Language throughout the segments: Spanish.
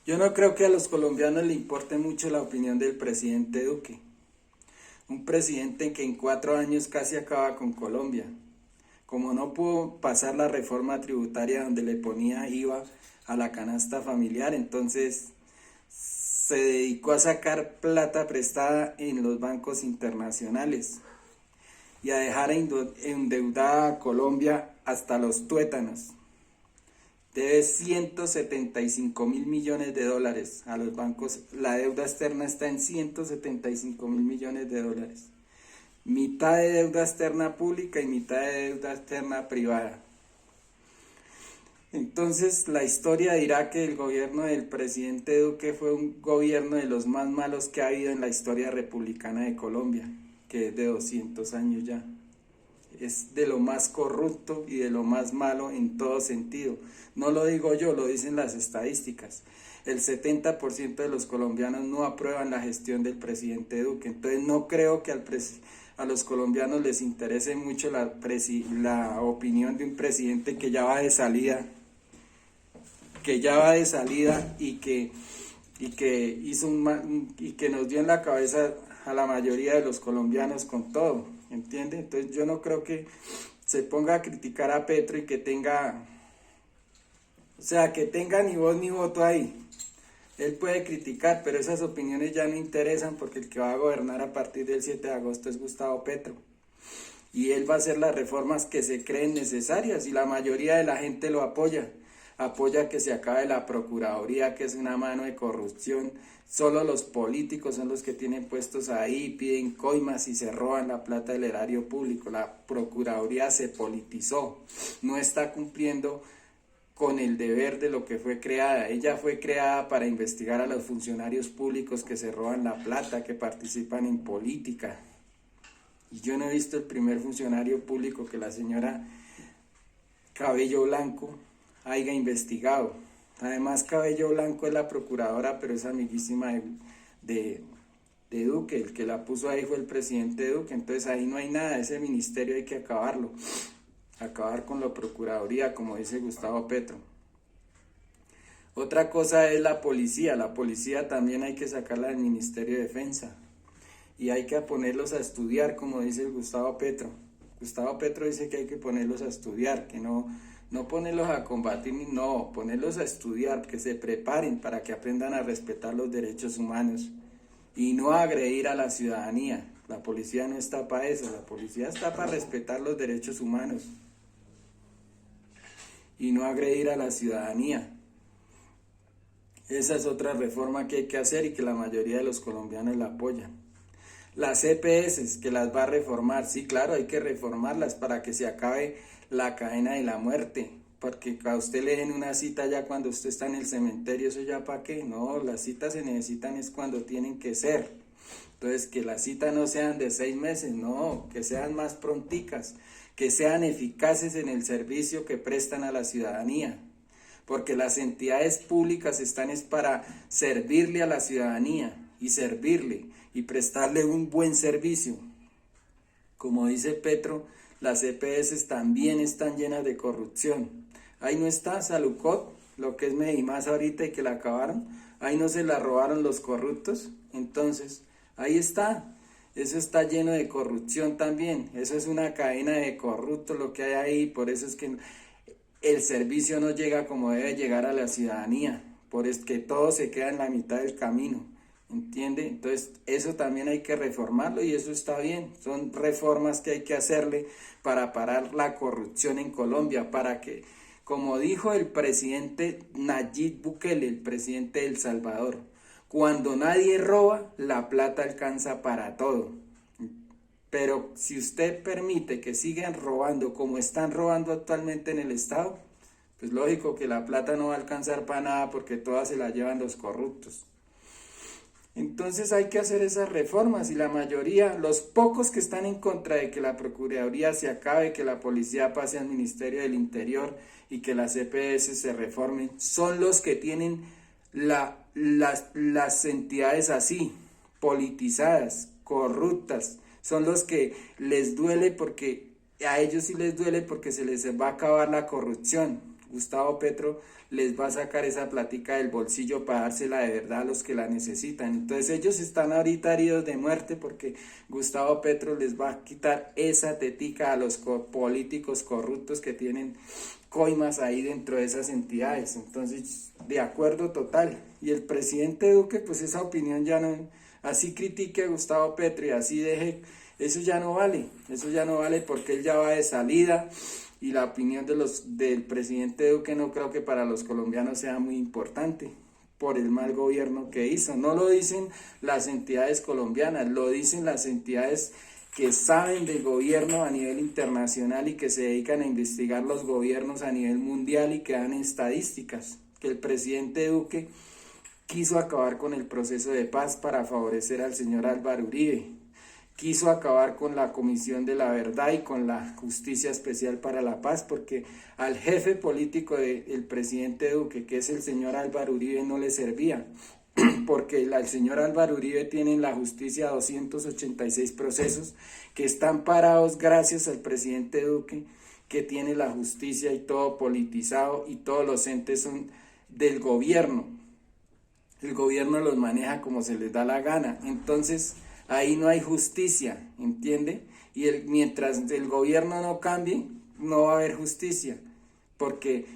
Yo no creo que a los colombianos le importe mucho la opinión del presidente Duque, un presidente que en 4 años casi acaba con Colombia. Como no pudo pasar la reforma tributaria donde le ponía IVA a la canasta familiar, entonces se dedicó a sacar plata prestada en los bancos internacionales y a dejar endeudada a Colombia hasta los tuétanos. Debe 175.000 millones de dólares a los bancos. La deuda externa está en 175.000 millones de dólares. Mitad de deuda externa pública y mitad de deuda externa privada. Entonces la historia dirá que el gobierno del presidente Duque fue un gobierno de los más malos que ha habido en la historia republicana de Colombia, que es de 200 años ya. Es de lo más corrupto y de lo más malo en todo sentido. No lo digo yo, lo dicen las estadísticas. El 70% de los colombianos no aprueban la gestión del presidente Duque. Entonces no creo que a los colombianos les interese mucho la opinión de un presidente que ya va de salida, y que hizo y que nos dio en la cabeza a la mayoría de los colombianos con todo, ¿entiende? Entonces yo no creo que se ponga a criticar a Petro y que tenga ni voz ni voto ahí. Él puede criticar, pero esas opiniones ya no interesan porque el que va a gobernar a partir del 7 de agosto es Gustavo Petro. Y él va a hacer las reformas que se creen necesarias y la mayoría de la gente lo apoya. Apoya que se acabe la Procuraduría, que es una mano de corrupción. Solo los políticos son los que tienen puestos ahí, piden coimas y se roban la plata del erario público. La Procuraduría se politizó, no está cumpliendo con el deber de lo que fue creada. Ella fue creada para investigar a los funcionarios públicos que se roban la plata, que participan en política. Y yo no he visto el primer funcionario público que la señora Cabello Blanco haya investigado. Además, Cabello Blanco es la procuradora, pero es amiguísima de Duque. El que la puso ahí fue el presidente Duque. Entonces ahí no hay nada. Ese ministerio hay que acabarlo. Acabar con la procuraduría, como dice Gustavo Petro. Otra cosa es la policía. La policía también hay que sacarla del Ministerio de Defensa. Y hay que ponerlos a estudiar, como dice Gustavo Petro. Gustavo Petro dice que hay que ponerlos a estudiar, que no ponerlos a combatir, no, ponerlos a estudiar, que se preparen para que aprendan a respetar los derechos humanos y no a agredir a la ciudadanía. La policía no está para eso, la policía está para respetar los derechos humanos y no agredir a la ciudadanía. Esa es otra reforma que hay que hacer y que la mayoría de los colombianos la apoyan. Las EPS, que las va a reformar, sí, claro, hay que reformarlas para que se acabe la cadena de la muerte, porque a usted le den una cita ya cuando usted está en el cementerio, ¿eso ya para qué? No, las citas se necesitan es cuando tienen que ser. Entonces, que las citas no sean de 6 meses, no, que sean más pronticas, que sean eficaces en el servicio que prestan a la ciudadanía, porque las entidades públicas están es para servirle a la ciudadanía y servirle y prestarle un buen servicio. Como dice Petro, las EPS también están llenas de corrupción. Ahí no está Salucot, lo que es Medimás ahorita y que la acabaron. Ahí no se la robaron los corruptos. Entonces, ahí está. Eso está lleno de corrupción también. Eso es una cadena de corruptos lo que hay ahí. Por eso es que el servicio no llega como debe llegar a la ciudadanía. Por es que todo se queda en la mitad del camino. ¿Entiende? Entonces eso también hay que reformarlo y eso está bien. Son reformas que hay que hacerle para parar la corrupción en Colombia, para que, como dijo el presidente Nayib Bukele, el presidente de El Salvador, cuando nadie roba, la plata alcanza para todo. Pero si usted permite que sigan robando como están robando actualmente en el Estado, pues lógico que la plata no va a alcanzar para nada porque todas se la llevan los corruptos. Entonces hay que hacer esas reformas y la mayoría, los pocos que están en contra de que la Procuraduría se acabe, que la policía pase al Ministerio del Interior y que las EPS se reformen, son los que tienen las entidades así, politizadas, corruptas, son los que les duele porque, a ellos sí les duele porque se les va a acabar la corrupción. Gustavo Petro les va a sacar esa plática del bolsillo para dársela de verdad a los que la necesitan. Entonces ellos están ahorita heridos de muerte porque Gustavo Petro les va a quitar esa tetica a los políticos corruptos que tienen coimas ahí dentro de esas entidades. Entonces, de acuerdo total. Y el presidente Duque, pues esa opinión ya no, así critique a Gustavo Petro y así deje, eso ya no vale porque él ya va de salida. Y la opinión del presidente Duque no creo que para los colombianos sea muy importante por el mal gobierno que hizo. No lo dicen las entidades colombianas, lo dicen las entidades que saben del gobierno a nivel internacional y que se dedican a investigar los gobiernos a nivel mundial y que dan estadísticas, que el presidente Duque quiso acabar con el proceso de paz para favorecer al señor Álvaro Uribe. Quiso acabar con la Comisión de la Verdad y con la Justicia Especial para la Paz, porque al jefe político del presidente Duque, que es el señor Álvaro Uribe, no le servía, porque el señor Álvaro Uribe tiene en la justicia 286 procesos que están parados gracias al presidente Duque, que tiene la justicia y todo politizado y todos los entes son del gobierno. El gobierno los maneja como se les da la gana, entonces ahí no hay justicia, ¿entiende? Y mientras el gobierno no cambie, no va a haber justicia, porque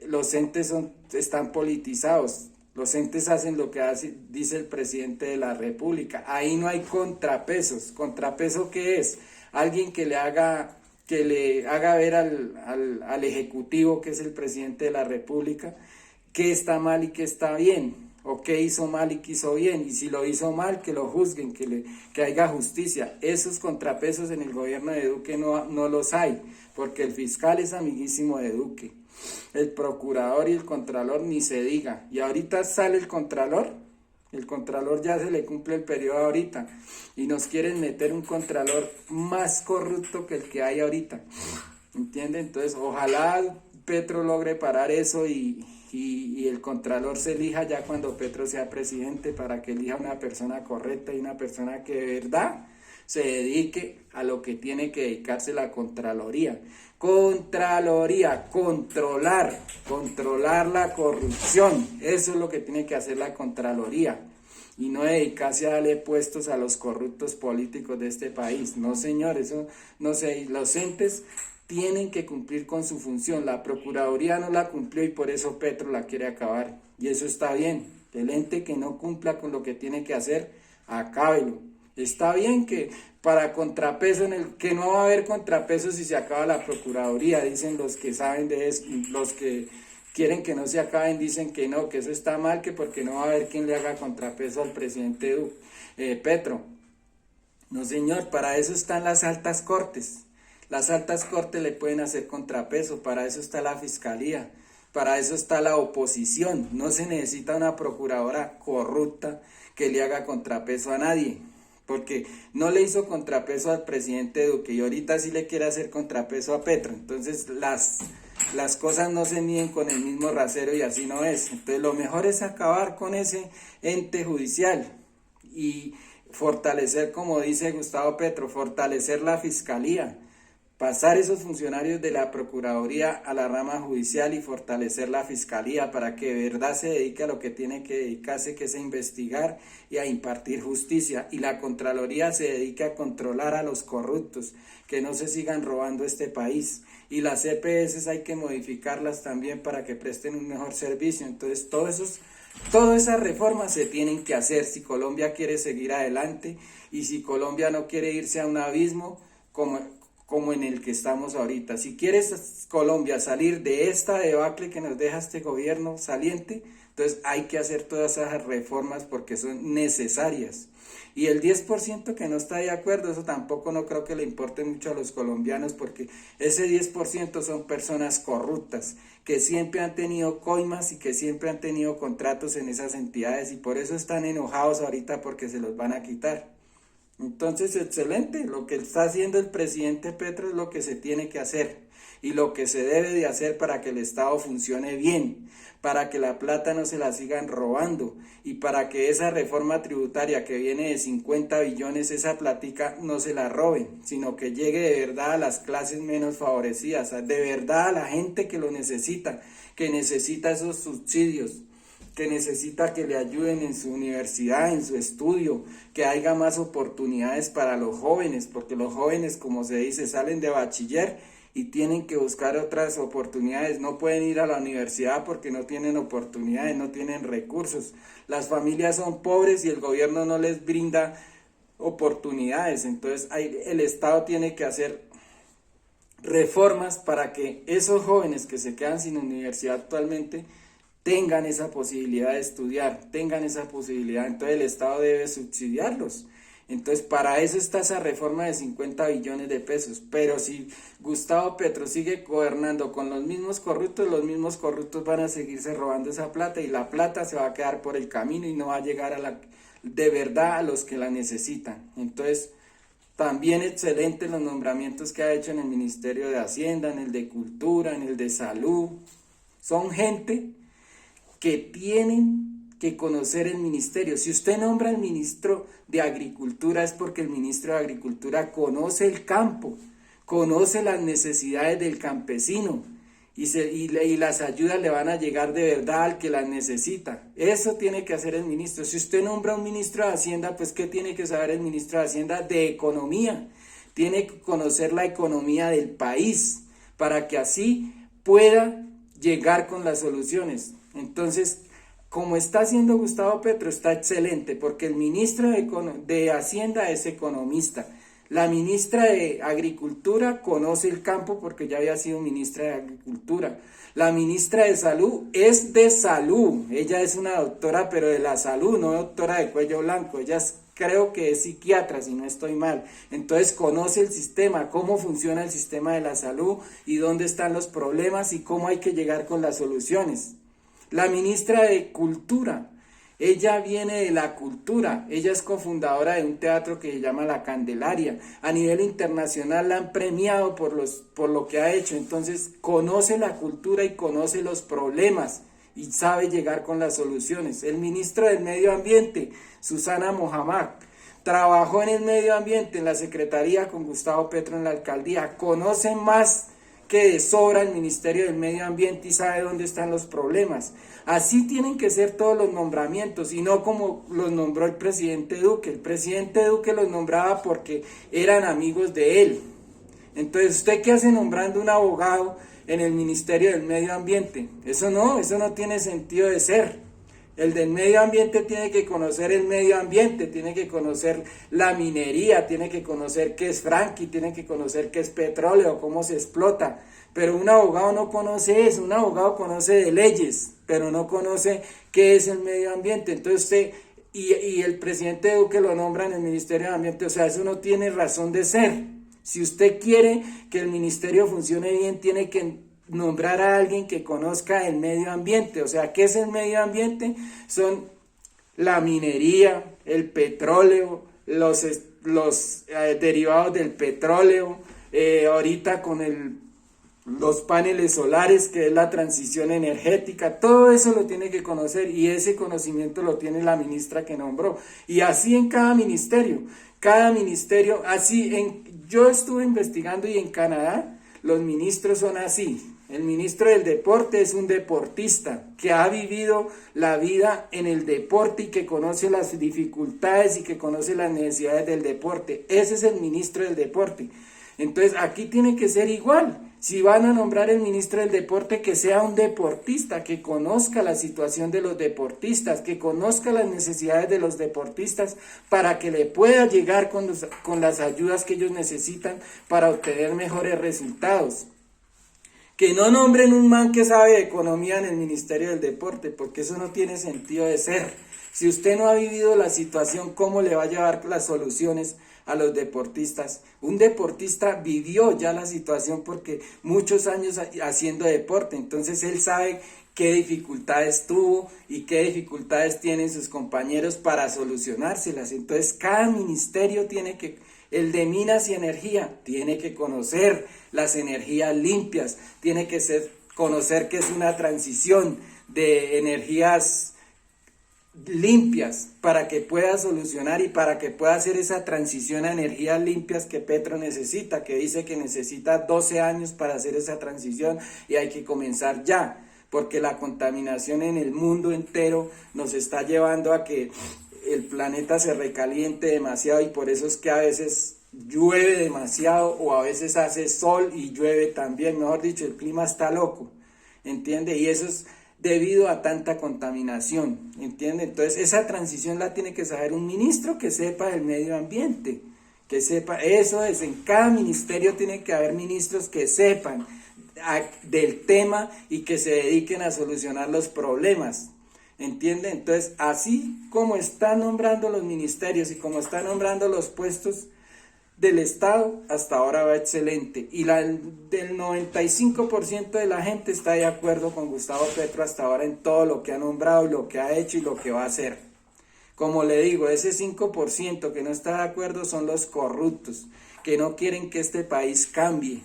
los entes están politizados, los entes hacen lo que dice el presidente de la República, ahí no hay contrapesos. ¿Contrapeso qué es? Alguien que le haga ver al Ejecutivo, que es el presidente de la República, qué está mal y qué está bien, o qué hizo mal y qué hizo bien, y si lo hizo mal, que lo juzguen, que haya justicia. Esos contrapesos en el gobierno de Duque no los hay, porque el fiscal es amiguísimo de Duque, el procurador y el contralor ni se diga, y ahorita sale el contralor ya se le cumple el periodo ahorita, y nos quieren meter un contralor más corrupto que el que hay ahorita, ¿entiende? Entonces ojalá Petro logre parar eso y el contralor se elija ya cuando Petro sea presidente, para que elija una persona correcta y una persona que de verdad se dedique a lo que tiene que dedicarse la Contraloría. Contraloría, controlar la corrupción, eso es lo que tiene que hacer la Contraloría, y no dedicarse a darle puestos a los corruptos políticos de este país. No, señor, eso no sé, los entes tienen que cumplir con su función. La Procuraduría no la cumplió y por eso Petro la quiere acabar. Y eso está bien. El ente que no cumpla con lo que tiene que hacer, acábelo. Está bien que para contrapeso, que no va a haber contrapeso si se acaba la Procuraduría, dicen los que saben de eso, los que quieren que no se acaben dicen que no, que eso está mal, que porque no va a haber quien le haga contrapeso al presidente Petro. No, señor, para eso están las altas cortes. Las altas cortes le pueden hacer contrapeso, para eso está la fiscalía, para eso está la oposición. No se necesita una procuradora corrupta que le haga contrapeso a nadie, porque no le hizo contrapeso al presidente Duque y ahorita sí le quiere hacer contrapeso a Petro. Entonces las cosas no se miden con el mismo rasero y así no es. Entonces lo mejor es acabar con ese ente judicial y fortalecer, como dice Gustavo Petro, fortalecer la fiscalía, pasar esos funcionarios de la Procuraduría a la rama judicial y fortalecer la Fiscalía para que de verdad se dedique a lo que tiene que dedicarse, que es a investigar y a impartir justicia, y la Contraloría se dedique a controlar a los corruptos, que no se sigan robando este país, y las EPS hay que modificarlas también para que presten un mejor servicio. Entonces todas esas reformas se tienen que hacer si Colombia quiere seguir adelante y si Colombia no quiere irse a un abismo como en el que estamos ahorita. Si quieres Colombia salir de esta debacle que nos deja este gobierno saliente, entonces hay que hacer todas esas reformas porque son necesarias. Y el 10% que no está de acuerdo, eso tampoco no creo que le importe mucho a los colombianos, porque ese 10% son personas corruptas, que siempre han tenido coimas y que siempre han tenido contratos en esas entidades y por eso están enojados ahorita porque se los van a quitar. Entonces, excelente, lo que está haciendo el presidente Petro es lo que se tiene que hacer. y lo que se debe de hacer para que el Estado funcione bien, para que la plata no se la sigan robando y para que esa reforma tributaria que viene de 50 billones, esa platica no se la roben, sino que llegue de verdad a las clases menos favorecidas, de verdad a la gente que lo necesita, que necesita esos subsidios, que necesita que le ayuden en su universidad, en su estudio, que haya más oportunidades para los jóvenes, porque los jóvenes, como se dice, salen de bachiller y tienen que buscar otras oportunidades, no pueden ir a la universidad porque no tienen oportunidades, no tienen recursos, las familias son pobres y el gobierno no les brinda oportunidades, entonces el Estado tiene que hacer reformas para que esos jóvenes que se quedan sin universidad actualmente tengan esa posibilidad de estudiar, tengan esa posibilidad, entonces el Estado debe subsidiarlos. Entonces para eso está esa reforma de 50 billones de pesos, pero si Gustavo Petro sigue gobernando con los mismos corruptos van a seguirse robando esa plata y la plata se va a quedar por el camino y no va a llegar de verdad a los que la necesitan. Entonces también excelentes los nombramientos que ha hecho en el Ministerio de Hacienda, en el de Cultura, en el de Salud, son gente que tienen que conocer el ministerio. Si usted nombra al ministro de Agricultura es porque el ministro de Agricultura conoce el campo, conoce las necesidades del campesino y las ayudas le van a llegar de verdad al que las necesita. Eso tiene que hacer el ministro. Si usted nombra a un ministro de Hacienda, pues ¿qué tiene que saber el ministro de Hacienda? De economía. Tiene que conocer la economía del país para que así pueda llegar con las soluciones. Entonces, como está haciendo Gustavo Petro, está excelente, porque el ministro de Hacienda es economista, la ministra de Agricultura conoce el campo porque ya había sido ministra de Agricultura, la ministra de Salud es de salud, ella es una doctora pero de la salud, no doctora de cuello blanco, creo que es psiquiatra si no estoy mal, entonces conoce el sistema, cómo funciona el sistema de la salud y dónde están los problemas y cómo hay que llegar con las soluciones. La ministra de Cultura, ella viene de la cultura, ella es cofundadora de un teatro que se llama La Candelaria, a nivel internacional la han premiado por lo que ha hecho, entonces conoce la cultura y conoce los problemas y sabe llegar con las soluciones. El ministro del Medio Ambiente, Susana Mohamed, trabajó en el medio ambiente en la secretaría con Gustavo Petro en la alcaldía, conoce más que de sobra el Ministerio del Medio Ambiente y sabe dónde están los problemas. Así tienen que ser todos los nombramientos y no como los nombró el presidente Duque. El presidente Duque los nombraba porque eran amigos de él. Entonces, ¿usted qué hace nombrando un abogado en el Ministerio del Medio Ambiente? Eso no tiene sentido de ser. El del medio ambiente tiene que conocer el medio ambiente, tiene que conocer la minería, tiene que conocer qué es fracking, tiene que conocer qué es petróleo, cómo se explota. Pero un abogado no conoce eso, un abogado conoce de leyes, pero no conoce qué es el medio ambiente. Entonces usted y el presidente Duque lo nombra en el Ministerio de Ambiente, o sea, eso no tiene razón de ser. Si usted quiere que el ministerio funcione bien, tiene que nombrar a alguien que conozca el medio ambiente. O sea, ¿qué es el medio ambiente? Son la minería, el petróleo, los derivados del petróleo, ahorita con los paneles solares, que es la transición energética, todo eso lo tiene que conocer y ese conocimiento lo tiene la ministra que nombró. Y así en cada ministerio, yo estuve investigando y en Canadá los ministros son así. El ministro del deporte es un deportista que ha vivido la vida en el deporte y que conoce las dificultades y que conoce las necesidades del deporte. Ese es el ministro del deporte. Entonces aquí tiene que ser igual. Si van a nombrar el ministro del deporte, que sea un deportista, que conozca la situación de los deportistas, que conozca las necesidades de los deportistas para que le pueda llegar con las ayudas que ellos necesitan para obtener mejores resultados. Que no nombren un man que sabe de economía en el Ministerio del Deporte, porque eso no tiene sentido de ser. Si usted no ha vivido la situación, ¿cómo le va a llevar las soluciones a los deportistas? Un deportista vivió ya la situación porque muchos años haciendo deporte, entonces él sabe qué dificultades tuvo y qué dificultades tienen sus compañeros para solucionárselas. Entonces cada ministerio tiene que El de minas y energía tiene que conocer las energías limpias, tiene que conocer que es una transición de energías limpias para que pueda solucionar y para que pueda hacer esa transición a energías limpias que Petro necesita, que dice que necesita 12 años para hacer esa transición y hay que comenzar ya, porque la contaminación en el mundo entero nos está llevando a que el planeta se recaliente demasiado y por eso es que a veces llueve demasiado o a veces hace sol y llueve también, mejor dicho, el clima está loco, ¿entiende? Y eso es debido a tanta contaminación, ¿entiende? Entonces esa transición la tiene que saber un ministro que sepa del medio ambiente, que sepa, eso es, en cada ministerio tiene que haber ministros que sepan del tema y que se dediquen a solucionar los problemas, ¿entiende? Entonces así como están nombrando los ministerios y como están nombrando los puestos del Estado, hasta ahora va excelente y del 95% de la gente está de acuerdo con Gustavo Petro hasta ahora en todo lo que ha nombrado, lo que ha hecho y lo que va a hacer. Como le digo, ese 5% que no está de acuerdo son los corruptos, que no quieren que este país cambie,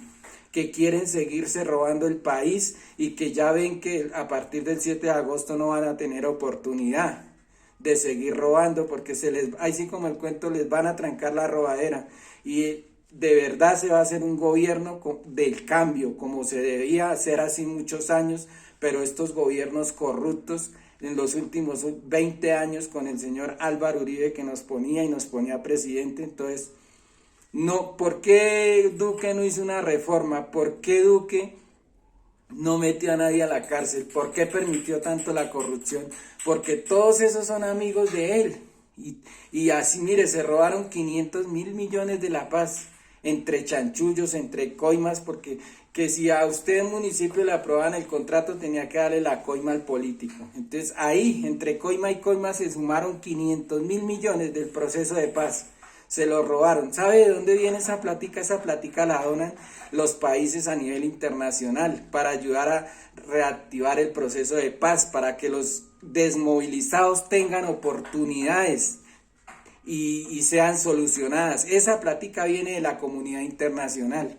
que quieren seguirse robando el país y que ya ven que a partir del 7 de agosto no van a tener oportunidad de seguir robando porque así como el cuento, les van a trancar la robadera y de verdad se va a hacer un gobierno del cambio como se debía hacer hace muchos años, pero estos gobiernos corruptos en los últimos 20 años con el señor Álvaro Uribe que nos ponía presidente, entonces no, ¿por qué Duque no hizo una reforma? ¿Por qué Duque no metió a nadie a la cárcel? ¿Por qué permitió tanto la corrupción? Porque todos esos son amigos de él. Y así, mire, se robaron 500.000 millones de la paz entre chanchullos, entre coimas, porque que si a usted en municipio le aprobaban el contrato tenía que darle la coima al político. Entonces ahí, entre coima y coima, se sumaron 500.000 millones del proceso de paz. Se lo robaron. ¿Sabe de dónde viene esa plática? Esa plática la donan los países a nivel internacional para ayudar a reactivar el proceso de paz, para que los desmovilizados tengan oportunidades y sean solucionadas. Esa plática viene de la comunidad internacional.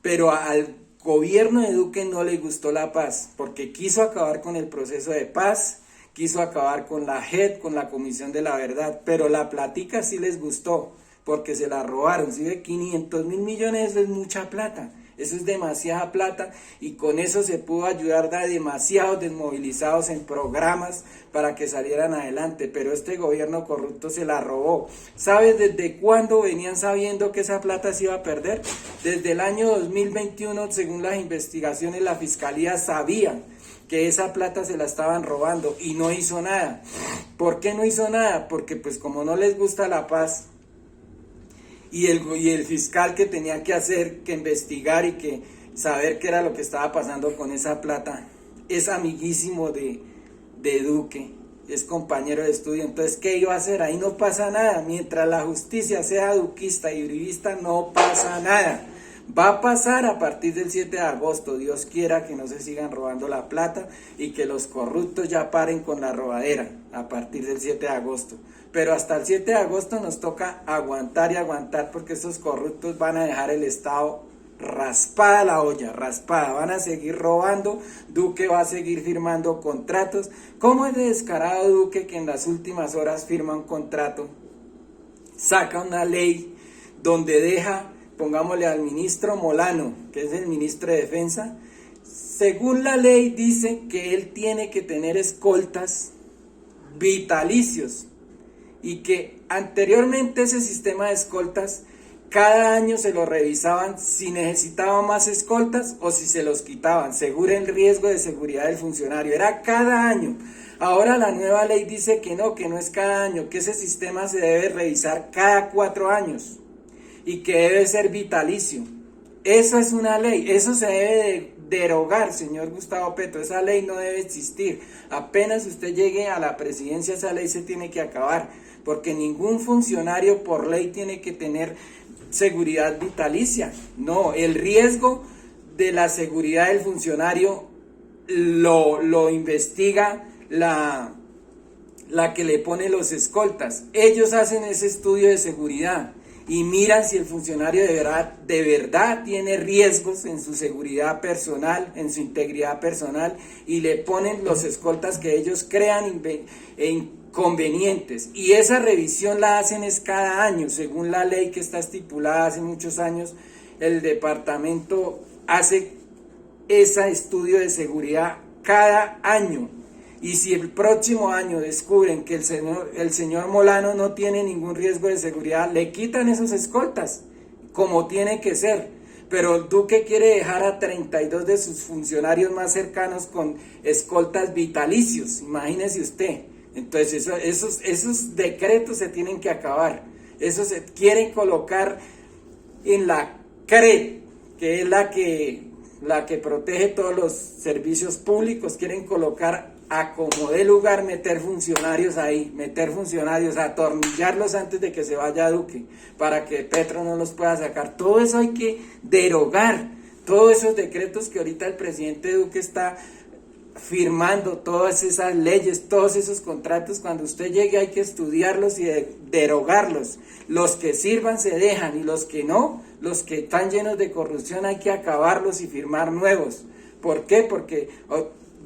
Pero al gobierno de Duque no le gustó la paz, porque quiso acabar con el proceso de paz, quiso acabar con la JEP, con la Comisión de la Verdad, pero la plática sí les gustó, porque se la robaron. ¿Sí ve? 500.000 millones, eso es mucha plata, eso es demasiada plata, y con eso se pudo ayudar a demasiados desmovilizados en programas para que salieran adelante, pero este gobierno corrupto se la robó. ¿Sabes desde cuándo venían sabiendo que esa plata se iba a perder? Desde el año 2021, según las investigaciones, la Fiscalía sabía que esa plata se la estaban robando y no hizo nada. ¿Por qué no hizo nada? Porque pues como no les gusta la paz y el fiscal que tenía que hacer, que investigar y que saber qué era lo que estaba pasando con esa plata, es amiguísimo de Duque, es compañero de estudio, entonces ¿qué iba a hacer? Ahí no pasa nada, mientras la justicia sea duquista y uribista no pasa nada. Va a pasar a partir del 7 de agosto, Dios quiera que no se sigan robando la plata y que los corruptos ya paren con la robadera a partir del 7 de agosto. Pero hasta el 7 de agosto nos toca aguantar y aguantar porque estos corruptos van a dejar el Estado raspada la olla, raspada, van a seguir robando, Duque va a seguir firmando contratos. ¿Cómo es de descarado Duque que en las últimas horas firma un contrato, saca una ley donde deja, pongámosle al ministro Molano, que es el ministro de Defensa, según la ley dice que él tiene que tener escoltas vitalicios y que anteriormente ese sistema de escoltas cada año se lo revisaban si necesitaba más escoltas o si se los quitaban, según el riesgo de seguridad del funcionario, era cada año. Ahora la nueva ley dice que no es cada año, que ese sistema se debe revisar cada 4 años y que debe ser vitalicio. Eso es una ley, eso se debe derogar, señor Gustavo Petro, esa ley no debe existir. Apenas usted llegue a la presidencia, esa ley se tiene que acabar, porque ningún funcionario por ley tiene que tener seguridad vitalicia. No, el riesgo de la seguridad del funcionario lo investiga la que le pone los escoltas. Ellos hacen ese estudio de seguridad y miran si el funcionario de verdad tiene riesgos en su seguridad personal, en su integridad personal, y le ponen los escoltas que ellos crean convenientes. Y esa revisión la hacen es cada año, según la ley que está estipulada hace muchos años. El departamento hace ese estudio de seguridad cada año. Y si el próximo año descubren que el señor Molano no tiene ningún riesgo de seguridad, le quitan esos escoltas, como tiene que ser. Pero el Duque quiere dejar a 32 de sus funcionarios más cercanos con escoltas vitalicios, imagínese usted. Entonces esos decretos se tienen que acabar. Eso se quieren colocar en la CRED, que es la que protege todos los servicios públicos. Quieren colocar a como dé lugar, meter funcionarios ahí, atornillarlos antes de que se vaya Duque, para que Petro no los pueda sacar. Todo eso hay que derogar, todos esos decretos que ahorita el presidente Duque está firmando, todas esas leyes, todos esos contratos. Cuando usted llegue hay que estudiarlos y derogarlos. Los que sirvan se dejan, y los que no, los que están llenos de corrupción, hay que acabarlos y firmar nuevos. ¿Por qué? Porque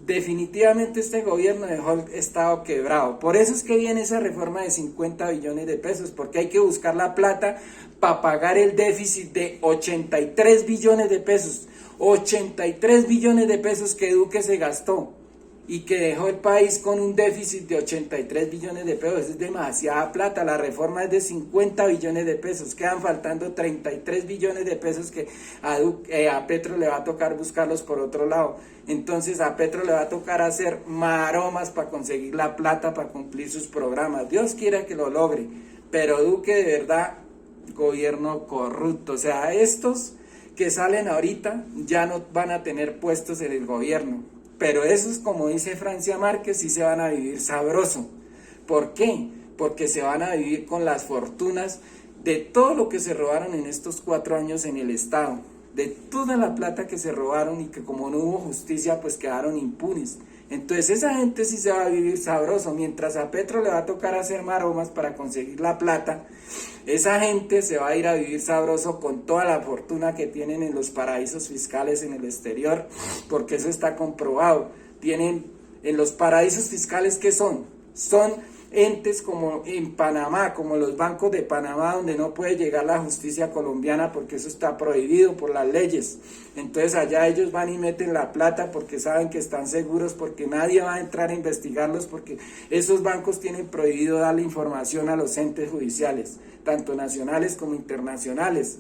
definitivamente este gobierno dejó el Estado quebrado. Por eso es que viene esa reforma de 50 billones de pesos, porque hay que buscar la plata para pagar el déficit de 83 billones de pesos. 83 billones de pesos que Duque se gastó y que dejó el país con un déficit de 83 billones de pesos. Es demasiada plata. La reforma es de 50 billones de pesos. Quedan faltando 33 billones de pesos que a Petro le va a tocar buscarlos por otro lado. Entonces a Petro le va a tocar hacer maromas para conseguir la plata para cumplir sus programas. Dios quiera que lo logre. Pero Duque, de verdad, gobierno corrupto. O sea, estos que salen ahorita ya no van a tener puestos en el gobierno. Pero esos, como dice Francia Márquez, sí se van a vivir sabroso. ¿Por qué? Porque se van a vivir con las fortunas de todo lo que se robaron en estos 4 años en el Estado, de toda la plata que se robaron y que como no hubo justicia, pues quedaron impunes. Entonces esa gente sí se va a vivir sabroso, mientras a Petro le va a tocar hacer maromas para conseguir la plata. Esa gente se va a ir a vivir sabroso con toda la fortuna que tienen en los paraísos fiscales en el exterior, porque eso está comprobado. Tienen en los paraísos fiscales, ¿qué son? Son entes como en Panamá, como los bancos de Panamá, donde no puede llegar la justicia colombiana porque eso está prohibido por las leyes. Entonces allá ellos van y meten la plata porque saben que están seguros, porque nadie va a entrar a investigarlos, porque esos bancos tienen prohibido darle información a los entes judiciales, tanto nacionales como internacionales.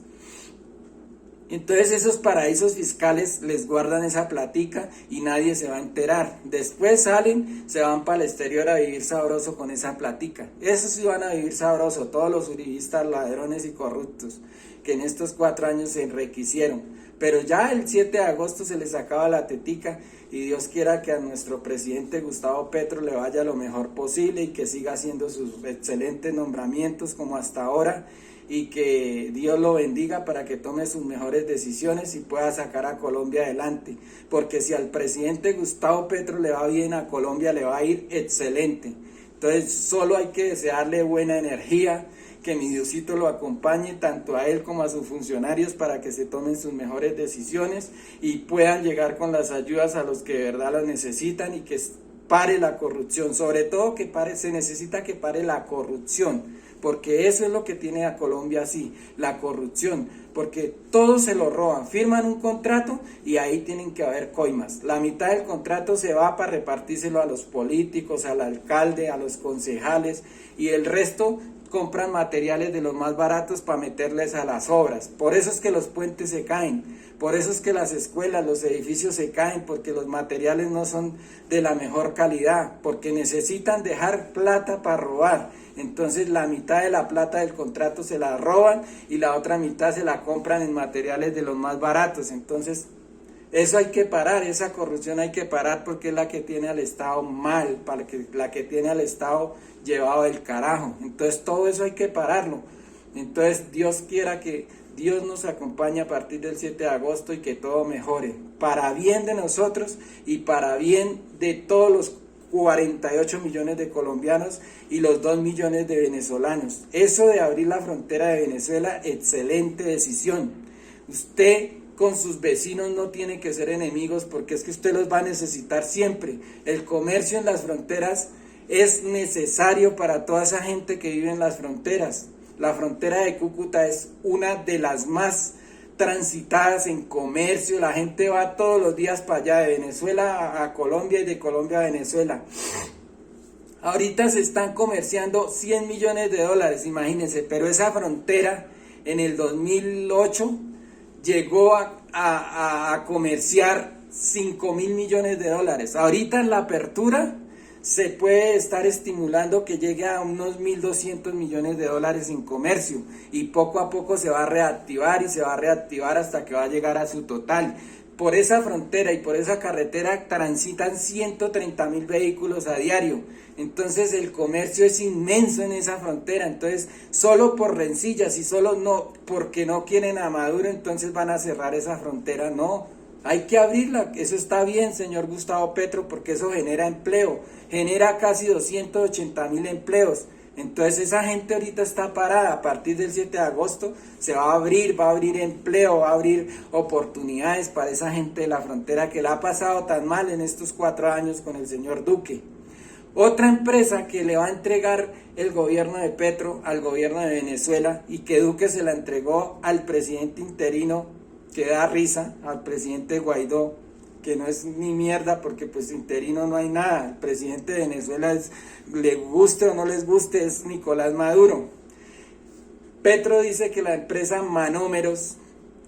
Entonces esos paraísos fiscales les guardan esa platica y nadie se va a enterar. Después salen, se van para el exterior a vivir sabroso con esa platica. Esos sí van a vivir sabroso, todos los uribistas, ladrones y corruptos que en estos 4 años se enriquecieron. Pero ya el 7 de agosto se les acaba la tetica, y Dios quiera que a nuestro presidente Gustavo Petro le vaya lo mejor posible y que siga haciendo sus excelentes nombramientos como hasta ahora, y que Dios lo bendiga para que tome sus mejores decisiones y pueda sacar a Colombia adelante, porque si al presidente Gustavo Petro le va bien, a Colombia le va a ir excelente. Entonces solo hay que desearle buena energía, que mi Diosito lo acompañe tanto a él como a sus funcionarios para que se tomen sus mejores decisiones y puedan llegar con las ayudas a los que de verdad las necesitan, y que pare la corrupción. Sobre todo se necesita que pare la corrupción, porque eso es lo que tiene a Colombia así, la corrupción, porque todos se lo roban, firman un contrato y ahí tienen que haber coimas. La mitad del contrato se va para repartírselo a los políticos, al alcalde, a los concejales, y el resto compran materiales de los más baratos para meterles a las obras. Por eso es que los puentes se caen, por eso es que las escuelas, los edificios se caen, porque los materiales no son de la mejor calidad, porque necesitan dejar plata para robar. Entonces la mitad de la plata del contrato se la roban y la otra mitad se la compran en materiales de los más baratos. Entonces eso hay que parar, esa corrupción hay que parar, porque es la que tiene al Estado mal, la que tiene al Estado llevado del carajo. Entonces todo eso hay que pararlo. Entonces Dios quiera que Dios nos acompañe a partir del 7 de agosto y que todo mejore, para bien de nosotros y para bien de todos los 48 millones de colombianos y los 2 millones de venezolanos. Eso de abrir la frontera de Venezuela, excelente decisión. Usted con sus vecinos no tiene que ser enemigos, porque es que usted los va a necesitar siempre. El comercio en las fronteras es necesario para toda esa gente que vive en las fronteras. La frontera de Cúcuta es una de las más transitadas en comercio. La gente va todos los días para allá, de Venezuela a Colombia y de Colombia a Venezuela. Ahorita se están comerciando 100 millones de dólares, imagínense, pero esa frontera en el 2008 llegó a comerciar 5.000 millones de dólares. Ahorita en la apertura se puede estar estimulando que llegue a unos 1.200 millones de dólares en comercio, y poco a poco se va a reactivar y se va a reactivar hasta que va a llegar a su total. Por esa frontera y por esa carretera transitan 130.000 vehículos a diario. Entonces el comercio es inmenso en esa frontera. Entonces solo por rencillas y solo no porque no quieren a Maduro, entonces van a cerrar esa frontera. No, hay que abrirla. Eso está bien, señor Gustavo Petro, porque eso genera empleo, genera casi 280.000 empleos. Entonces esa gente ahorita está parada. A partir del 7 de agosto se va a abrir empleo, va a abrir oportunidades para esa gente de la frontera que la ha pasado tan mal en estos 4 años con el señor Duque. Otra empresa que le va a entregar el gobierno de Petro al gobierno de Venezuela, y que Duque se la entregó al presidente interino, que da risa, al presidente Guaidó, que no es ni mierda, porque pues interino no hay nada. El presidente de Venezuela le guste o no les guste, es Nicolás Maduro. Petro dice que la empresa Manómeros,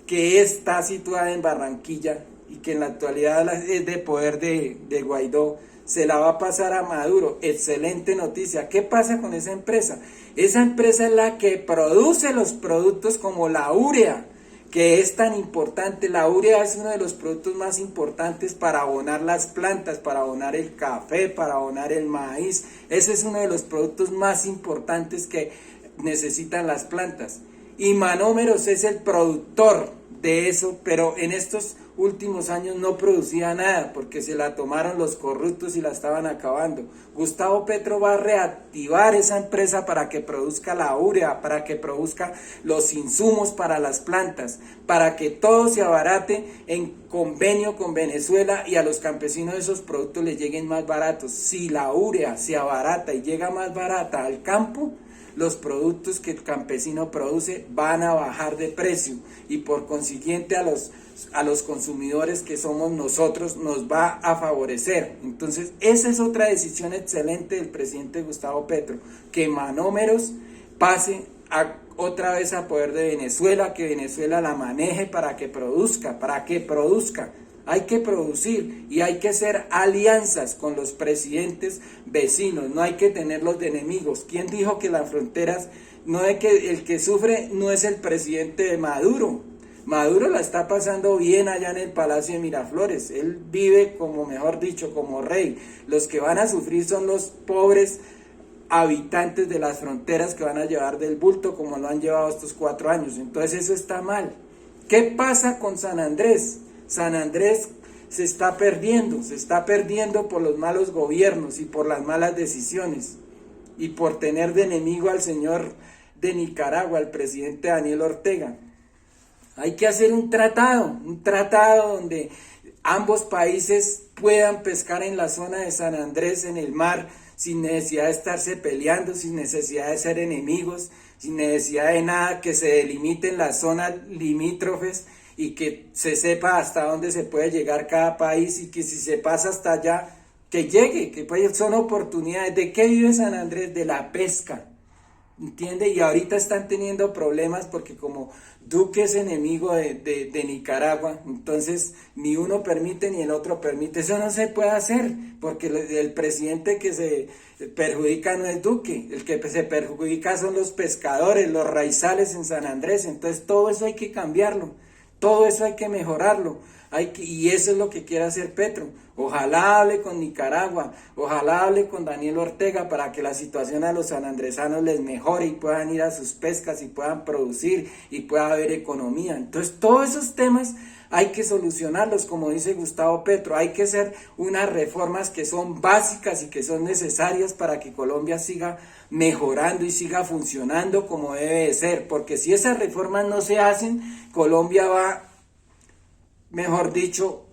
que está situada en Barranquilla y que en la actualidad es de poder de Guaidó, se la va a pasar a Maduro. Excelente noticia. ¿Qué pasa con esa empresa? Esa empresa es la que produce los productos como la urea, que es tan importante. La urea es uno de los productos más importantes para abonar las plantas, para abonar el café, para abonar el maíz. Ese es uno de los productos más importantes que necesitan las plantas. Y Manómeros es el productor de eso, pero en estos últimos años no producía nada porque se la tomaron los corruptos y la estaban acabando. Gustavo Petro va a reactivar esa empresa para que produzca la urea, para que produzca los insumos para las plantas, para que todo se abarate en convenio con Venezuela y a los campesinos esos productos les lleguen más baratos. Si la urea se abarata y llega más barata al campo, los productos que el campesino produce van a bajar de precio, y por consiguiente a los consumidores, que somos nosotros, nos va a favorecer. Entonces esa es otra decisión excelente del presidente Gustavo Petro, que Manómeros pase otra vez a poder de Venezuela, que Venezuela la maneje para que produzca. Hay que producir y hay que hacer alianzas con los presidentes vecinos, no hay que tenerlos de enemigos. ¿Quién dijo que las fronteras, no es que el que sufre no es el presidente de Maduro? Maduro la está pasando bien allá en el Palacio de Miraflores, él vive como, mejor dicho, como rey. Los que van a sufrir son los pobres habitantes de las fronteras, que van a llevar del bulto como lo han llevado estos 4 años. Entonces eso está mal. ¿Qué pasa con San Andrés? San Andrés se está perdiendo por los malos gobiernos y por las malas decisiones, y por tener de enemigo al señor de Nicaragua, al presidente Daniel Ortega. Hay que hacer un tratado donde ambos países puedan pescar en la zona de San Andrés, en el mar, sin necesidad de estarse peleando, sin necesidad de ser enemigos, sin necesidad de nada, que se delimiten las zonas limítrofes y que se sepa hasta dónde se puede llegar cada país, y que si se pasa hasta allá, que llegue, que pues son oportunidades. ¿De qué vive San Andrés? De la pesca, ¿entiende? Y ahorita están teniendo problemas porque como Duque es enemigo de Nicaragua, entonces ni uno permite ni el otro permite. Eso no se puede hacer, porque el presidente que se perjudica no es Duque, el que se perjudica son los pescadores, los raizales en San Andrés. Entonces todo eso hay que cambiarlo, todo eso hay que mejorarlo, y eso es lo que quiere hacer Petro. Ojalá hable con Nicaragua, ojalá hable con Daniel Ortega, para que la situación a los sanandresanos les mejore y puedan ir a sus pescas y puedan producir y pueda haber economía. Entonces todos esos temas hay que solucionarlos, como dice Gustavo Petro, hay que hacer unas reformas que son básicas y que son necesarias para que Colombia siga mejorando y siga funcionando como debe de ser, porque si esas reformas no se hacen, Colombia va, mejor dicho,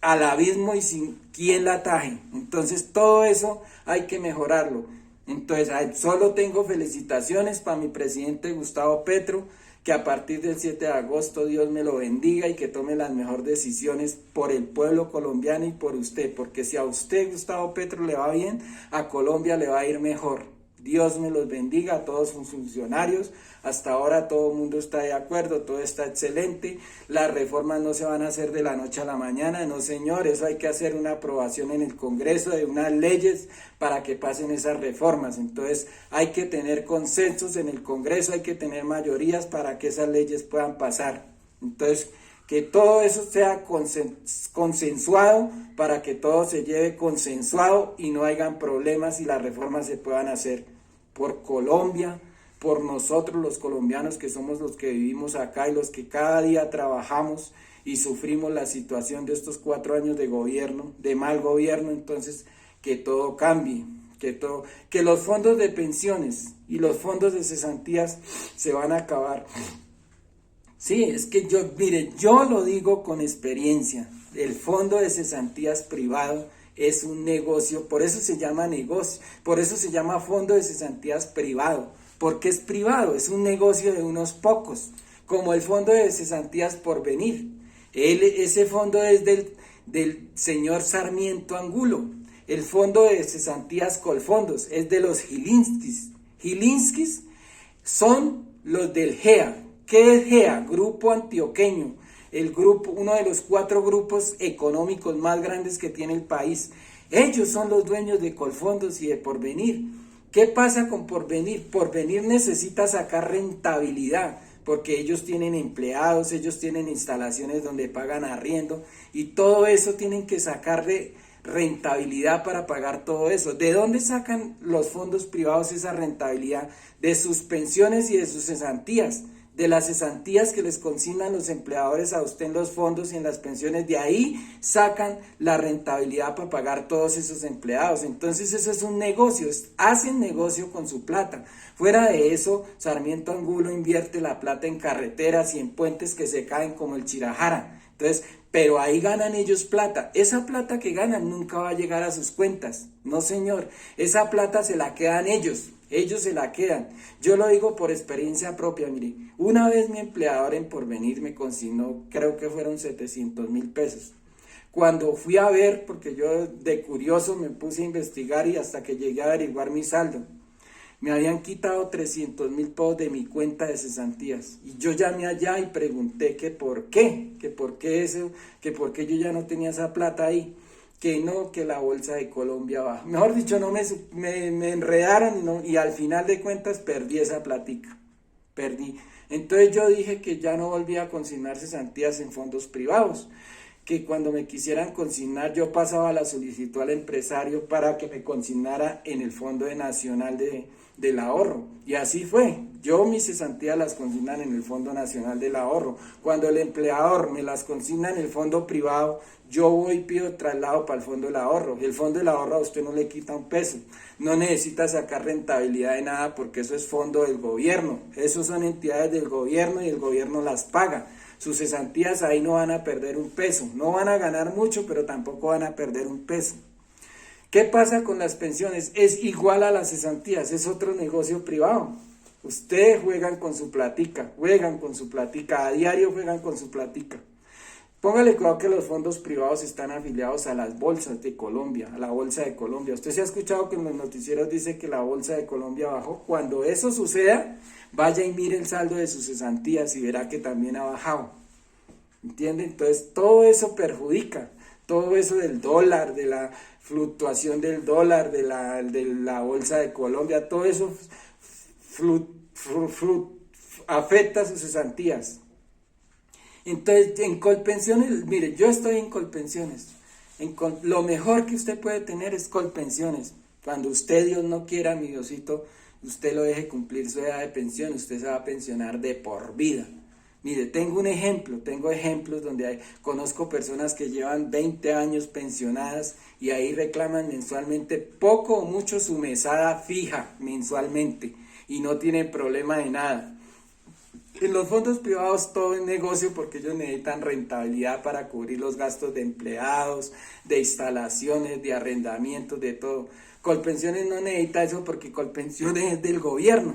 al abismo y sin quien la ataje. Entonces todo eso hay que mejorarlo. Entonces solo tengo felicitaciones para mi presidente Gustavo Petro, que a partir del 7 de agosto Dios me lo bendiga y que tome las mejores decisiones por el pueblo colombiano y por usted, porque si a usted, Gustavo Petro, le va bien, a Colombia le va a ir mejor. Dios me los bendiga a todos sus funcionarios. Hasta ahora todo el mundo está de acuerdo, todo está excelente. Las reformas no se van a hacer de la noche a la mañana, no señor, eso hay que hacer una aprobación en el Congreso de unas leyes para que pasen esas reformas. Entonces hay que tener consensos en el Congreso, hay que tener mayorías para que esas leyes puedan pasar. Entonces, que todo eso sea consensuado para que todo se lleve consensuado y no hayan problemas y las reformas se puedan hacer por Colombia, por nosotros los colombianos que somos los que vivimos acá y los que cada día trabajamos y sufrimos la situación de estos 4 años de gobierno, de mal gobierno. Entonces que todo cambie, que los fondos de pensiones y los fondos de cesantías se van a acabar. Sí, es que yo lo digo con experiencia, el fondo de cesantías privado es un negocio, por eso se llama negocio, por eso se llama fondo de cesantías privado, porque es privado, es un negocio de unos pocos, como el fondo de cesantías Porvenir. Ese fondo es del señor Sarmiento Angulo, el fondo de cesantías Colfondos es de los Gilinskis. Gilinskis son los del GEA. ¿Qué es GEA? Grupo Antioqueño, uno de los 4 grupos económicos más grandes que tiene el país. Ellos son los dueños de Colfondos y de Porvenir. ¿Qué pasa con Porvenir? Porvenir necesita sacar rentabilidad, porque ellos tienen empleados, ellos tienen instalaciones donde pagan arriendo, y todo eso tienen que sacar de rentabilidad para pagar todo eso. ¿De dónde sacan los fondos privados esa rentabilidad? De sus pensiones y de sus cesantías. De las cesantías que les consignan los empleadores a usted en los fondos y en las pensiones, de ahí sacan la rentabilidad para pagar todos esos empleados. Entonces eso es un negocio, hacen negocio con su plata. Fuera de eso, Sarmiento Angulo invierte la plata en carreteras y en puentes que se caen como el Chirajara. Entonces, pero ahí ganan ellos plata. Esa plata que ganan nunca va a llegar a sus cuentas. No, señor, esa plata se la quedan ellos se la quedan. Yo lo digo por experiencia propia, mire, una vez mi empleador en Porvenir me consignó, creo que fueron 700,000 pesos. Cuando fui a ver, porque yo de curioso me puse a investigar y hasta que llegué a averiguar mi saldo, me habían quitado 300,000 pesos de mi cuenta de cesantías. Y yo llamé allá y pregunté que por qué eso, que por qué yo ya no tenía esa plata ahí. Que no, que la bolsa de Colombia baja. Mejor dicho, no me enredaron y al final de cuentas perdí esa platica. Perdí. Entonces yo dije que ya no volvía a consignar cesantías en fondos privados, que cuando me quisieran consignar yo pasaba la solicitud al empresario para que me consignara en el Fondo Nacional del Ahorro. Y así fue. Yo mis cesantías las consignan en el Fondo Nacional del Ahorro. Cuando el empleador me las consigna en el fondo privado, yo voy y pido traslado para el Fondo del Ahorro. El Fondo del Ahorro a usted no le quita un peso. No necesita sacar rentabilidad de nada porque eso es fondo del gobierno. Esos son entidades del gobierno y el gobierno las paga. Sus cesantías ahí no van a perder un peso. No van a ganar mucho, pero tampoco van a perder un peso. ¿Qué pasa con las pensiones? Es igual a las cesantías, es otro negocio privado. Ustedes juegan con su platica, a diario juegan con su platica. Póngale cuidado que los fondos privados están afiliados a las bolsas de Colombia, a la Bolsa de Colombia. Usted se ha escuchado que en los noticieros dice que la Bolsa de Colombia bajó. Cuando eso suceda, vaya y mire el saldo de sus cesantías y verá que también ha bajado. ¿Entiende? Entonces todo eso perjudica. Todo eso del dólar, de la fluctuación del dólar, de la Bolsa de Colombia, todo eso afecta a sus cesantías. Entonces, en Colpensiones, mire, yo estoy en Colpensiones. Lo mejor que usted puede tener es Colpensiones. Cuando usted, Dios no quiera, mi Diosito, usted lo deje cumplir su edad de pensión, usted se va a pensionar de por vida. Mire, tengo ejemplos donde conozco personas que llevan 20 años pensionadas y ahí reclaman mensualmente poco o mucho su mesada fija mensualmente y no tienen problema de nada. En los fondos privados todo es negocio porque ellos necesitan rentabilidad para cubrir los gastos de empleados, de instalaciones, de arrendamientos, de todo. Colpensiones no necesita eso porque Colpensiones es del gobierno.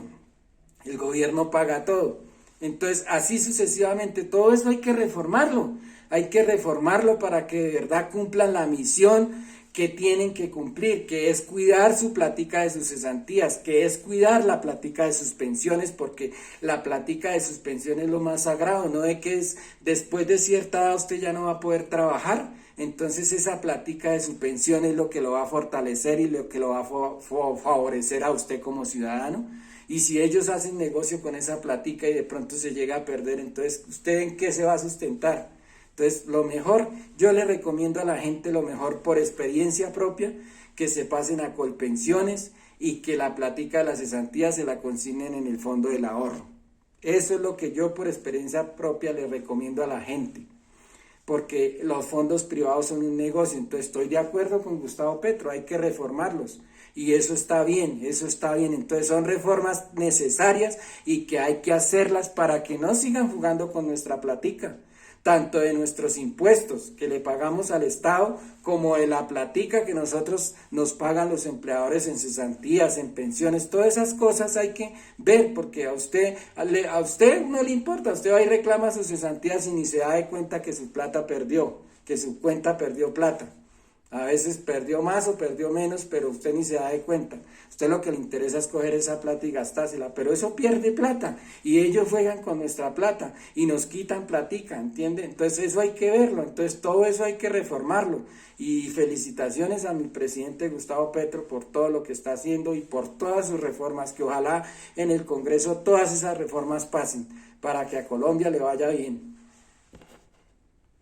El gobierno paga todo. Entonces, así sucesivamente, todo eso hay que reformarlo para que de verdad cumplan la misión que tienen que cumplir, que es cuidar su plática de sus cesantías, que es cuidar la plática de sus pensiones, porque la plática de sus pensiones es lo más sagrado, no de que es después de cierta edad usted ya no va a poder trabajar, entonces esa plática de su pensión es lo que lo va a fortalecer y lo que lo va a favorecer a usted como ciudadano. Y si ellos hacen negocio con esa plática y de pronto se llega a perder, entonces ¿usted en qué se va a sustentar? Entonces, lo mejor, yo le recomiendo a la gente lo mejor por experiencia propia, que se pasen a Colpensiones y que la plática de las cesantías se la consignen en el fondo del ahorro. Eso es lo que yo por experiencia propia le recomiendo a la gente, porque los fondos privados son un negocio. Entonces, estoy de acuerdo con Gustavo Petro, hay que reformarlos. Y eso está bien, eso está bien. Entonces son reformas necesarias y que hay que hacerlas para que no sigan jugando con nuestra plática, tanto de nuestros impuestos que le pagamos al Estado, como de la plática que nosotros nos pagan los empleadores en cesantías, en pensiones. Todas esas cosas hay que ver, porque a usted no le importa, usted va y reclama sus cesantías y ni se da de cuenta que su plata perdió, que su cuenta perdió plata. A veces perdió más o perdió menos, pero usted ni se da de cuenta. Usted lo que le interesa es coger esa plata y gastársela, pero eso pierde plata y ellos juegan con nuestra plata y nos quitan platica, ¿entiende? Entonces eso hay que verlo, entonces todo eso hay que reformarlo. Y felicitaciones a mi presidente Gustavo Petro por todo lo que está haciendo y por todas sus reformas, que ojalá en el Congreso todas esas reformas pasen para que a Colombia le vaya bien.